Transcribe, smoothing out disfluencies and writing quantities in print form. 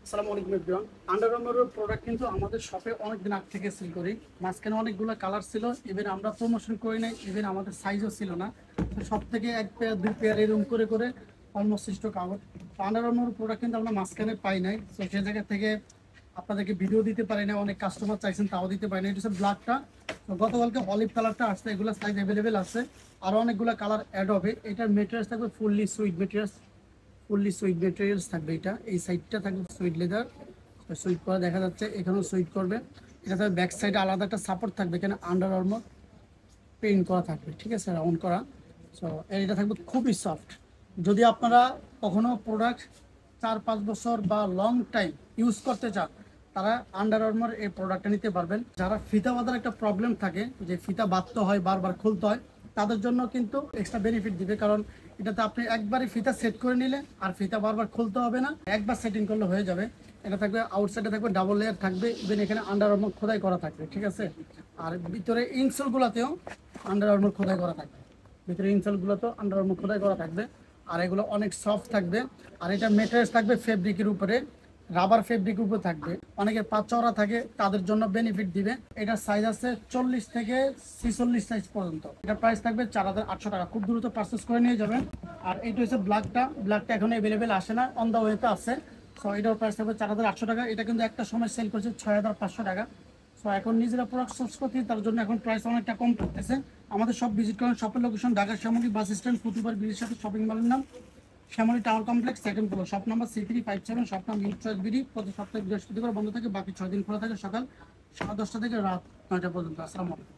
আসসালামু আলাইকুম everyone. Under আর্মারের product কিন্তু আমাদের শপে অনেক দিন আগ থেকে সেল করি। মাঝখানে অনেকগুলো কালার ছিল, ইভেন আমরা প্রমোশন করি নাই, ইভেন আমাদের সাইজও ছিল না। তো সব থেকে এক পেয়ার দুই পেয়ার এরকম করে করে অলমোস্ট স্টক আউট। তো আন্ডার আর্মারের প্রোডাক্ট কিন্তু আমরা মাঝখানে পাই নাই, তো সেই জায়গা থেকে আপনাদেরকে ভিডিও দিতে পারি না। অনেক কাস্টমার চাইছেন, তাও দিতে পারি না। এটা হচ্ছে ব্ল্যাকটা। তো গতকালকে অলিভ কালারটা আসছে, এগুলো সাইজ অ্যাভেলেবেল আছে। আরও অনেকগুলো কালার অ্যাড হবে। এটার মেটেরিয়ালস থাকবে ফুললি সুইট মেটেরিয়ালস থাকবে। এটা এই সাইডটা থাকবে সুইট লেদার, সুইট করা দেখা যাচ্ছে, এখানেও সুইট করবে। এটা থাকবে ব্যাক সাইডে আলাদা একটা সাপোর্ট থাকবে, এখানে আন্ডার আর্মার পেইন্ট করা থাকবে, ঠিক আছে, রাউন্ড করা। সো এটা থাকবে খুবই সফট। যদি আপনারা কখনো প্রোডাক্ট 4-5 বছর বা লং টাইম ইউজ করতে চান, তারা আন্ডার আর্মার এই প্রোডাক্টটা নিতে পারবেন। যারা ফিতা বাঁধার একটা প্রবলেম থাকে, যে ফিতা বাঁধতে হয়, বারবার খুলতে হয়, তাদের জন্য কিন্তু এক্সট্রা বেনিফিট দিবে। কারণ এটাতে আপনি একবারই ফিতা সেট করে নিলে আর ফিতা বারবার খুলতে হবে না, একবার সেটিং করলে হয়ে যাবে। এটা থাকবে আউটসাইডে থাকবে ডাবল লেয়ার থাকবে, ইভেন এখানে আন্ডার আর্মার খোদাই করা থাকবে, ঠিক আছে। আর ভিতরে ইনসোলগুলোতেও আন্ডার আর্মার খোদাই করা থাকবে, ভিতরে ইনসোলগুলোতেও আন্ডার আর্মার খোদাই করা থাকবে। আর এগুলো অনেক সফট থাকবে। আর এটা মেটেরিয়ালস থাকবে ফেব্রিকের উপরে, রাবার ফেব্রিকের উপরে থাকবে। অনেকের পা চওড়া থাকে, তাদের জন্য বেনিফিট দিবে। এটার সাইজ আছে 40 থেকে 46 সাইজ পর্যন্ত। এটার প্রাইস থাকবে 4800 টাকা। খুব দ্রুত পারচেস করে নিয়ে যাবেন। আর এটা হচ্ছে ব্ল্যাকটা এখন অ্যাভেলেবেল আসে না, অন দ্য ওয়েতে আছে। সো এটার প্রাইস থাকবে 4800 টাকা। এটা কিন্তু একটা সময় সেল করছে 6500 টাকা। সো এখন নিজেরা প্রোডাক্ট সোর্স করতে, তার জন্য এখন প্রাইস অনেকটা কম করতেছে। আমাদের সব ভিজিট করেন। শপের location Dhaka Shyamoli bus stand, foot over ব্রিজের সাথে শপিং মলের নাম Shyamoli tower complex, second floor, shop number C357, shop নাম ইউজ চয়েস বিডি। প্রতি সপ্তাহে বৃহস্পতিবার বন্ধ থাকে, বাকি 6 দিন খোলা থাকে, সকাল 10:30 থেকে রাত 9টা পর্যন্ত। আসসালামু আলাইকুম।